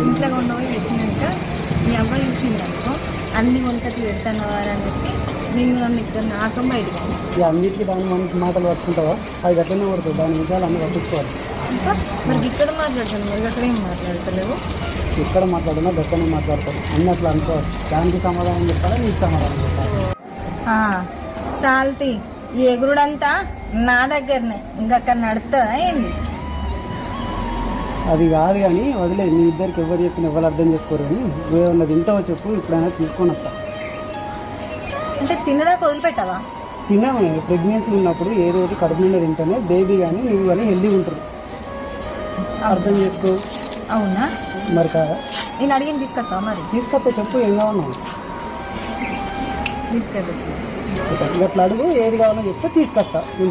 ఇంట్లో ఉండవు చెప్పినాక మీ అబ్బాయి చూసిందనుకో అన్ని వంటలు పెడతానవా అని చెప్పి నేను నన్ను ఇక్కడ నాకం బయటకు అన్నిటికీ దాని మాటలు పట్టుకుంటావా? అది గట్లనే పడుతుంది, దాని విషయాలు అన్నీ పట్టించుకోవాలి. మరి ఇక్కడ మాట్లాడతాను, మరి అక్కడ ఏం మాట్లాడతలేవు? ఎక్కడ మాట్లాడినా గట్లనే మాట్లాడతాను అన్నీ అట్లా అనుకోవాలి. దానికి సమాధానం చెప్పాలా, నీకు సమాధానం చెప్పాలి. సాల్తీ ఈ ఎగురుడంతా నా దగ్గరనే, ఇంకక్కడ నడుతుందా ఏంది? అది కాదు కానీ వదిలే, మీ ఇద్దరికి ఎవరు చెప్పిన ఎవరు అర్థం చేసుకోరు. కానీ నువ్వేమన్నా తింటావో చెప్పు, ఇప్పుడైనా తీసుకొని వస్తా. అంటే తినదాకా వదిలిపెట్టావా? తిన్నాము, ప్రెగ్నెన్సీ ఉన్నప్పుడు ఏ రోజు కడుపు నిండా తింటేనే బేబీ కానీ నువ్వు కానీ హెల్దీగా ఉంటారు. అర్థం చేసుకో. అవునా? మరి కాదా? నేను అడిగిన తీసుకొస్తావా? మరి తీసుకొస్తే చెప్పు, ఏం కావాలన్నా తీసుకెళ్ళచ్చు. అట్లా అడుగు, ఏది కావాలో చెప్తే తీసుకొస్తా. నేను